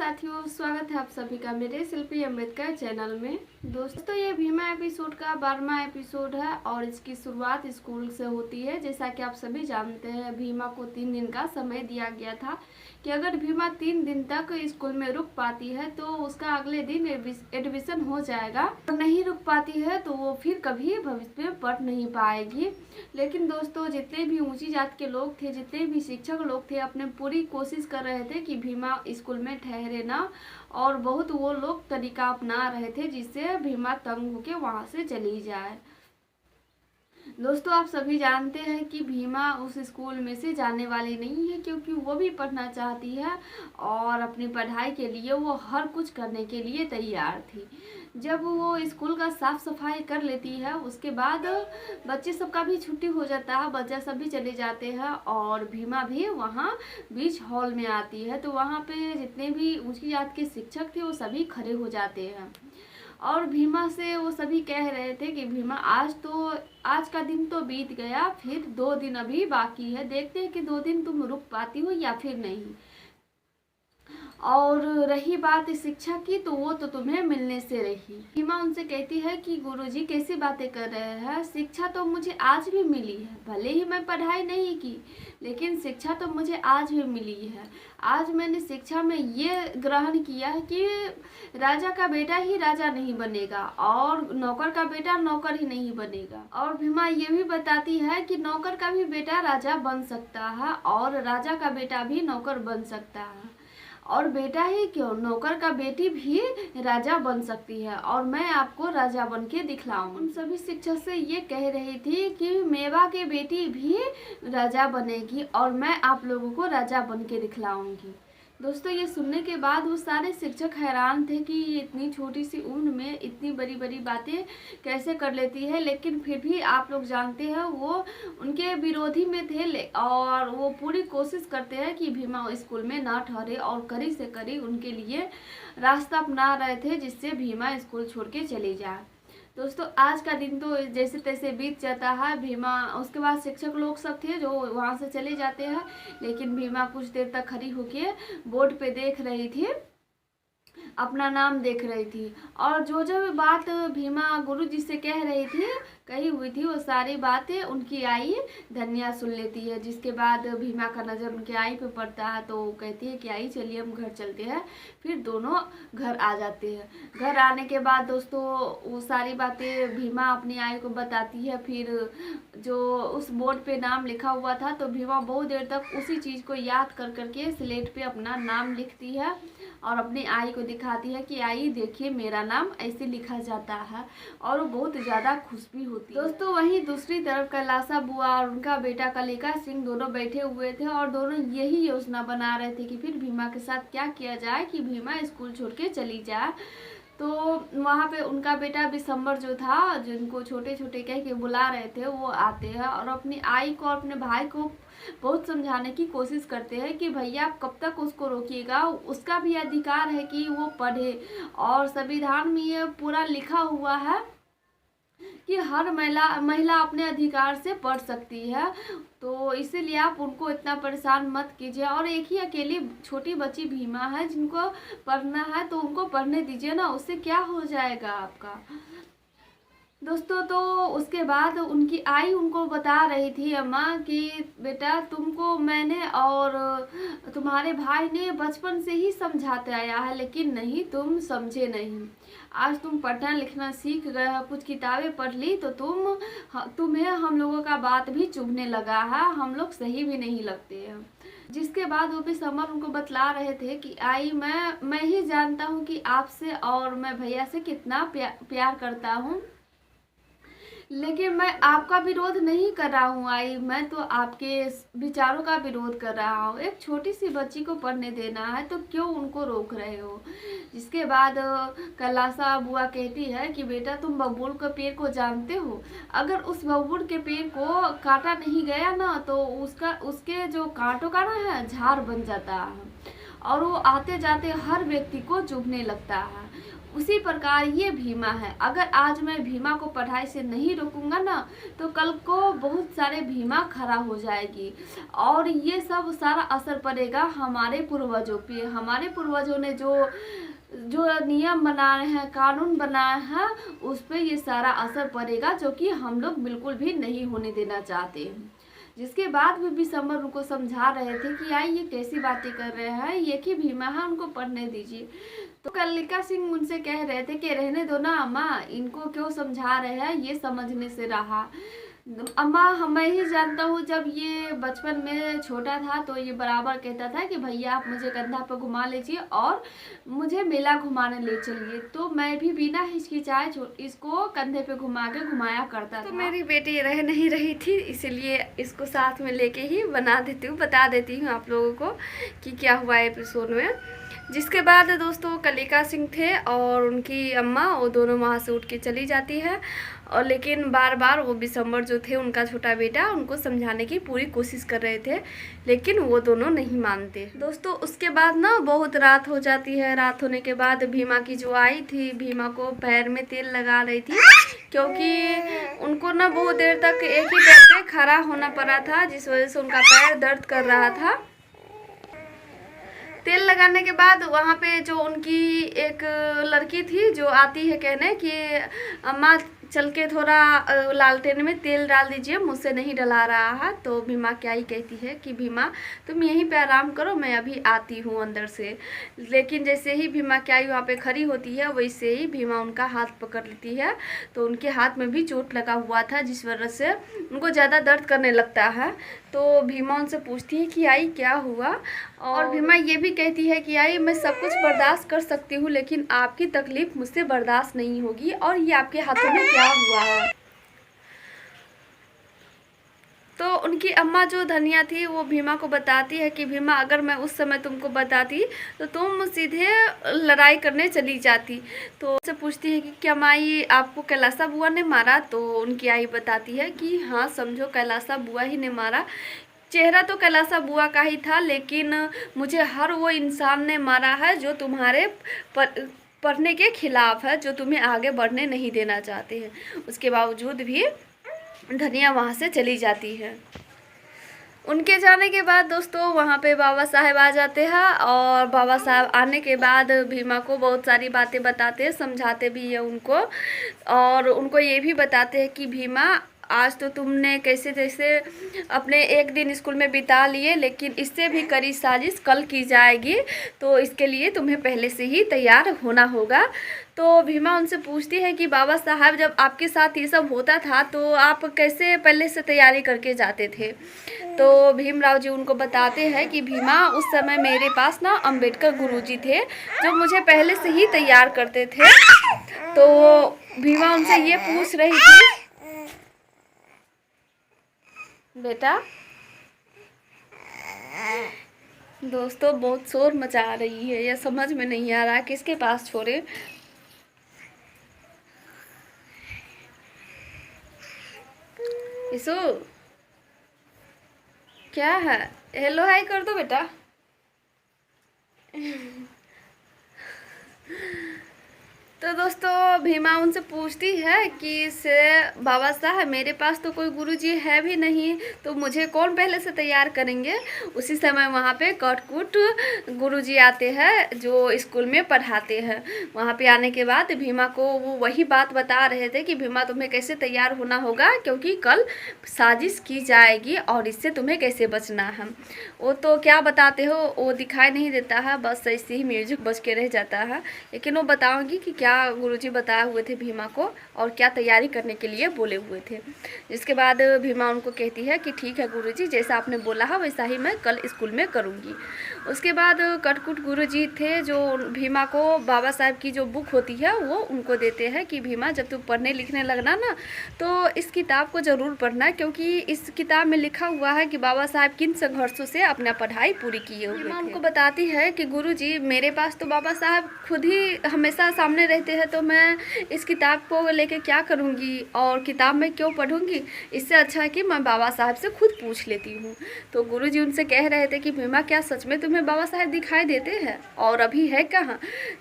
साथियों, स्वागत है आप सभी का मेरे शिल्पी अम्बेडकर चैनल में। दोस्तों, ये भीमा एपिसोड का 12वां एपिसोड है और इसकी शुरुआत स्कूल से होती है। जैसा कि आप सभी जानते हैं, भीमा को 3 दिन का समय दिया गया था कि अगर भीमा 3 दिन तक स्कूल में रुक पाती है तो उसका अगले दिन एडमिशन हो जाएगा, और नहीं रुक पाती है तो वो फिर कभी भविष्य में पढ़ नहीं पाएगी। लेकिन दोस्तों, जितने भी ऊंची जात के लोग थे, जितने भी शिक्षक लोग थे, अपने पूरी कोशिश कर रहे थे कि भीमा स्कूल में ठहरे ना, और बहुत वो लोग तरीका अपना रहे थे जिससे भीमा तंग होके वहां से चली जाए। दोस्तों, आप सभी जानते हैं कि भीमा उस स्कूल में से जाने वाली नहीं है, क्योंकि वो भी पढ़ना चाहती है और अपनी पढ़ाई के लिए वो हर कुछ करने के लिए तैयार थी। जब वो स्कूल का साफ सफाई कर लेती है, उसके बाद बच्चे सबका भी छुट्टी हो जाता है, बच्चा सब भी चले जाते हैं और भीमा भी वहाँ बीच हॉल में आती है। तो वहाँ पे जितने भी ऊंची जात के शिक्षक थे वो सभी खड़े हो जाते हैं और भीमा से वो सभी कह रहे थे कि भीमा, आज का दिन तो बीत गया, फिर 2 दिन अभी बाकी है, देखते हैं कि 2 दिन तुम रुक पाती हो या फिर नहीं। और रही बात शिक्षा की, तो वो तो तुम्हें मिलने से रही। भीमा उनसे कहती है कि गुरुजी कैसी बातें कर रहे हैं, शिक्षा तो मुझे आज भी मिली है, भले ही मैं पढ़ाई नहीं की लेकिन शिक्षा तो मुझे आज भी मिली है। आज मैंने शिक्षा में ये ग्रहण किया है कि राजा का बेटा ही राजा नहीं बनेगा और नौकर का बेटा नौकर ही नहीं बनेगा। और भीमा ये भी बताती है कि नौकर का भी बेटा राजा बन सकता है और राजा का बेटा भी नौकर बन सकता है, और बेटा ही क्यों, नौकर का बेटी भी राजा बन सकती है, और मैं आपको राजा बन के दिखलाऊं। उन सभी शिक्षक से ये कह रही थी कि मेवा के बेटी भी राजा बनेगी और मैं आप लोगों को राजा बन के दिखलाऊंगी। दोस्तों, ये सुनने के बाद वो सारे शिक्षक हैरान थे कि इतनी छोटी सी उम्र में इतनी बड़ी बड़ी बातें कैसे कर लेती है। लेकिन फिर भी आप लोग जानते हैं वो उनके विरोधी में थे और वो पूरी कोशिश करते हैं कि भीमा स्कूल में ना ठहरे, और कड़ी से कड़ी उनके लिए रास्ता अपना रहे थे जिससे भीमा स्कूल छोड़ के चली जाए। दोस्तों, आज का दिन तो जैसे तैसे बीत जाता है। भीमा, उसके बाद शिक्षक लोग सब थे जो वहाँ से चले जाते हैं, लेकिन भीमा कुछ देर तक खड़ी होके बोर्ड पे देख रही थी, अपना नाम देख रही थी, और जो जो बात भीमा गुरुजी से कह रही थी, कही हुई थी, वो सारी बातें उनकी आई धन्या सुन लेती है। जिसके बाद भीमा का नज़र उनके आई पे पड़ता है तो वो कहती है कि आई, चलिए हम घर चलते हैं। फिर दोनों घर आ जाते हैं। घर आने के बाद दोस्तों, वो सारी बातें भीमा अपनी आई को बताती है। फिर जो उस बोर्ड पे नाम लिखा हुआ था, तो भीमा बहुत देर तक उसी चीज़ को याद कर करके स्लेट पे अपना नाम लिखती है और अपनी आई को दिखाती है कि आई देखिए, मेरा नाम ऐसे लिखा जाता है, और वो बहुत ज़्यादा खुश भी होती है। दोस्तों, वहीं दूसरी तरफ कैलासा बुआ और उनका बेटा कलिका सिंह दोनों बैठे हुए थे और दोनों यही योजना बना रहे थे कि फिर भीमा के साथ क्या किया जाए कि भीमा स्कूल छोड़ के चली जाए। तो वहाँ पे उनका बेटा बिशंबर जो था, जिनको छोटे छोटे कह के बुला रहे थे, वो आते हैं और अपनी आई को और अपने भाई को बहुत समझाने की कोशिश करते हैं कि भैया, आप कब तक उसको रोकिएगा, उसका भी अधिकार है कि वो पढ़े, और संविधान में ये पूरा लिखा हुआ है कि हर महिला अपने अधिकार से पढ़ सकती है। तो इसीलिए आप उनको इतना परेशान मत कीजिए, और एक ही अकेली छोटी बच्ची भीमा है जिनको पढ़ना है, तो उनको पढ़ने दीजिए ना, उससे क्या हो जाएगा आपका। दोस्तों, तो उसके बाद उनकी आई उनको बता रही थी, अम्मा, कि बेटा, तुमको मैंने और तुम्हारे भाई ने बचपन से ही समझाते आया है, लेकिन नहीं, तुम समझे नहीं। आज तुम पढ़ना लिखना सीख गए हो, कुछ किताबें पढ़ ली, तो तुम्हें हम लोगों का बात भी चुभने लगा है, हम लोग सही भी नहीं लगते हैं। जिसके बाद वो भी समर उनको बतला रहे थे कि आई, मैं ही जानता हूँ कि आपसे और मैं भैया से कितना प्यार करता हूँ, लेकिन मैं आपका विरोध नहीं कर रहा हूँ आई, मैं तो आपके विचारों का विरोध कर रहा हूँ। एक छोटी सी बच्ची को पढ़ने देना है तो क्यों उनको रोक रहे हो। जिसके बाद कैलासा बुआ कहती है कि बेटा, तुम बबूल के पेड़ को जानते हो, अगर उस बबूल के पेड़ को काटा नहीं गया ना, तो उसके जो कांटों का ना है झाड़ बन जाता है, और वो आते जाते हर व्यक्ति को चुभने लगता है। उसी प्रकार ये भीमा है। अगर आज मैं भीमा को पढ़ाई से नहीं रोकूंगा ना, तो कल को बहुत सारे भीमा खड़ा हो जाएगी और ये सब सारा असर पड़ेगा हमारे पूर्वजों पे। हमारे पूर्वजों ने जो नियम बनाए हैं, कानून बनाए हैं, उस पर ये सारा असर पड़ेगा, जो कि हम लोग बिल्कुल भी नहीं होने देना चाहते हैं। जिसके बाद भी विशंबर उनको समझा रहे थे कि आई ये कैसी बातें कर रहे हैं, ये की भीमा है, उनको पढ़ने दीजिए। तो कलिका सिंह उनसे कह रहे थे कि रहने दो ना अम्मा, इनको क्यों समझा रहे हैं, ये समझने से रहा। अम्मा मैं ही जानता हूँ, जब ये बचपन में छोटा था तो ये बराबर कहता था कि भैया आप मुझे कंधा पर घुमा लीजिए और मुझे मेला घुमाने ले चलिए। तो मैं भी बिना हिचकिचाए इसको कंधे पे घुमाया करता था। तो मेरी बेटी रह नहीं रही थी, इसलिए इसको साथ में लेके ही बता देती हूँ आप लोगों को कि क्या हुआ एपिसोड में। जिसके बाद दोस्तों कलिका सिंह थे और उनकी अम्मा, वो दोनों वहाँ से उठ के चली जाती है। और लेकिन बार बार वो विशंबर जो थे, उनका छोटा बेटा, उनको समझाने की पूरी कोशिश कर रहे थे, लेकिन वो दोनों नहीं मानते। दोस्तों उसके बाद ना बहुत रात हो जाती है। रात होने के बाद भीमा की जो आई थी, भीमा को पैर में तेल लगा रही थी, क्योंकि उनको ना बहुत देर तक एक ही पैर पे खड़ा होना पड़ा था, जिस वजह से उनका पैर दर्द कर रहा था। तेल लगाने के बाद वहाँ पे जो उनकी एक लड़की थी जो आती है कहने कि अम्मा चल के थोड़ा लालटेन में तेल डाल दीजिए, मुझसे नहीं डला रहा है। तो भीमा क्या ही कहती है कि भीमा तुम यहीं पे आराम करो, मैं अभी आती हूँ अंदर से। लेकिन जैसे ही भीमा क्या ही वहाँ पे खड़ी होती है, वैसे ही भीमा उनका हाथ पकड़ लेती है। तो उनके हाथ में भी चोट लगा हुआ था, जिस वजह से उनको ज़्यादा दर्द करने लगता है। तो भीमा उनसे पूछती है कि आई क्या हुआ, और भीमा ये भी कहती है कि आई मैं सब कुछ बर्दाश्त कर सकती हूँ, लेकिन आपकी तकलीफ़ मुझसे बर्दाश्त नहीं होगी। और ये आपके हाथों में क्या हुआ है। तो उनकी अम्मा जो धनिया थी, वो भीमा को बताती है कि भीमा अगर मैं उस समय तुमको बताती तो तुम सीधे लड़ाई करने चली जाती। तो उससे पूछती है कि क्या माई आपको कैलासा बुआ ने मारा। तो उनकी आई बताती है कि हाँ समझो कैलासा बुआ ही ने मारा। चेहरा तो कैलासा बुआ का ही था, लेकिन मुझे हर वो इंसान ने मारा है जो तुम्हारे पढ़ने के खिलाफ है, जो तुम्हें आगे बढ़ने नहीं देना चाहते हैं। उसके बावजूद भी धनिया वहाँ से चली जाती है। उनके जाने के बाद दोस्तों वहाँ पे बाबा साहब आ जाते हैं, और बाबा साहब आने के बाद भीमा को बहुत सारी बातें बताते हैं, समझाते भी है उनको, और उनको ये भी बताते हैं कि भीमा आज तो तुमने कैसे जैसे अपने एक दिन स्कूल में बिता लिए, लेकिन इससे भी कड़ी साजिश कल की जाएगी, तो इसके लिए तुम्हें पहले से ही तैयार होना होगा। तो भीमा उनसे पूछती है कि बाबा साहब जब आपके साथ ये सब होता था तो आप कैसे पहले से तैयारी करके जाते थे। तो भीमराव जी उनको बताते हैं कि भीमा उस समय मेरे पास ना अंबेडकर गुरुजी थे, जो मुझे पहले से ही तैयार करते थे। तो भीमा उनसे ये पूछ रही थी, बेटा दोस्तों बहुत शोर मचा रही है, यह समझ में नहीं आ रहा किसके पास छोड़े। इसो क्या है, हेलो हाय कर दो बेटा। तो दोस्तों भीमा उनसे पूछती है कि से बाबा साहब मेरे पास तो कोई गुरुजी है भी नहीं, तो मुझे कौन पहले से तैयार करेंगे। उसी समय वहाँ पे कटकुट गुरुजी आते हैं जो स्कूल में पढ़ाते हैं। वहाँ पे आने के बाद भीमा को वो वही बात बता रहे थे कि भीमा तुम्हें कैसे तैयार होना होगा, क्योंकि कल साजिश की जाएगी और इससे तुम्हें कैसे बचना है। वो तो क्या बताते हो वो दिखाई नहीं देता है, बस ऐसे ही म्यूजिक बज के रह जाता है। लेकिन वो बताऊँगी कि क्या गुरुजी बताए हुए थे भीमा को और क्या तैयारी करने के लिए बोले हुए थे। जिसके बाद भीमा उनको कहती है कि ठीक है गुरुजी, जैसा आपने बोला है वैसा ही मैं कल स्कूल में करूँगी। उसके बाद कटकुट गुरुजी थे जो भीमा को बाबा साहब की जो बुक होती है वो उनको देते हैं कि भीमा जब तू पढ़ने लिखने लगना ना, तो इस किताब को ज़रूर पढ़ना, क्योंकि इस किताब में लिखा हुआ है कि बाबा साहब किन संघर्षों से अपना पढ़ाई पूरी किए हुए थे। भीमा उनको बताती है कि गुरुजी मेरे पास तो बाबा साहब खुद ही हमेशा सामने रहते हैं, तो मैं इस किताब को लेके क्या करूँगी और किताब में क्यों पढ़ूँगी, इससे अच्छा है कि मैं बाबा साहब से खुद पूछ लेती हूँ। तो गुरुजी उनसे कह रहे थे कि भीमा क्या सच में तुम तुम्हें बाबा साहब दिखाई देते हैं और अभी है कहाँ।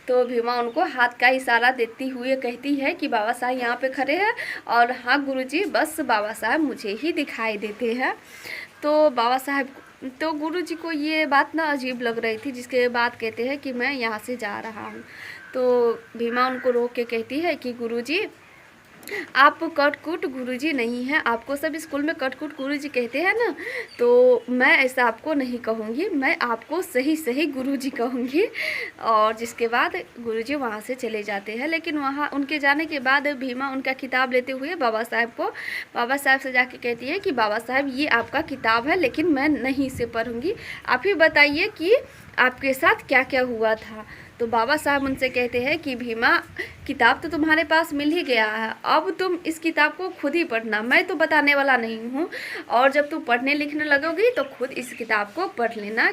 तो भीमा उनको हाथ का इशारा देती हुए कहती है कि बाबा साहब यहाँ पे खड़े हैं और हाँ गुरुजी बस बाबा साहब मुझे ही दिखाई देते हैं। तो बाबा साहब तो गुरुजी को ये बात ना अजीब लग रही थी, जिसके बाद कहते हैं कि मैं यहाँ से जा रहा हूँ। तो भीमा उनको रोक के कहती है कि गुरुजी आप कटकुट गुरुजी नहीं हैं, आपको सब स्कूल में कटकुट गुरुजी कहते हैं ना, तो मैं ऐसा आपको नहीं कहूँगी, मैं आपको सही सही गुरुजी कहूँगी। और जिसके बाद गुरुजी वहाँ से चले जाते हैं। लेकिन वहाँ उनके जाने के बाद भीमा उनका किताब लेते हुए बाबा साहब से जाके कहती है कि बाबा साहब ये आपका किताब है, लेकिन मैं नहीं इसे पढ़ूँगी, आप ही बताइए कि आपके साथ क्या क्या हुआ था। तो बाबा साहब उनसे कहते हैं कि भीमा किताब तो तुम्हारे पास मिल ही गया है, अब तुम इस किताब को खुद ही पढ़ना, मैं तो बताने वाला नहीं हूँ, और जब तुम पढ़ने लिखने लगोगी तो खुद इस किताब को पढ़ लेना।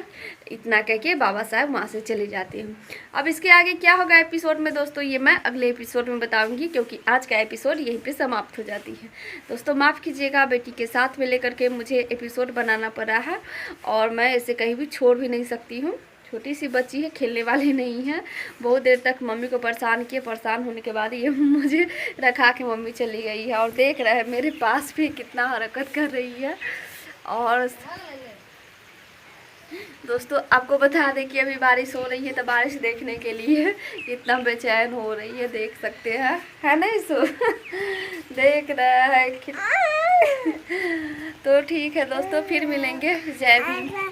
इतना कह के बाबा साहब वहाँ से चले जाते हैं। अब इसके आगे क्या होगा एपिसोड में दोस्तों, ये मैं अगले एपिसोड में बताऊँगी, क्योंकि आज का एपिसोड यहीं पर समाप्त हो जाती है। दोस्तों माफ़ कीजिएगा, बेटी के साथ में लेकर के मुझे एपिसोड बनाना पड़ा है और मैं इसे कहीं भी छोड़ भी नहीं सकती हूँ। छोटी सी बच्ची है, खेलने वाली नहीं है। बहुत देर तक मम्मी को परेशान किया, परेशान होने के बाद ये मुझे रखा के मम्मी चली गई है और देख रहे हैं मेरे पास भी कितना हरकत कर रही है। और दोस्तों आपको बता दें कि अभी बारिश हो रही है, तो बारिश देखने के लिए इतना बेचैन हो रही है, देख सकते हैं, है ना इसो देख रहा है। तो ठीक है दोस्तों, फिर मिलेंगे। जय भीम।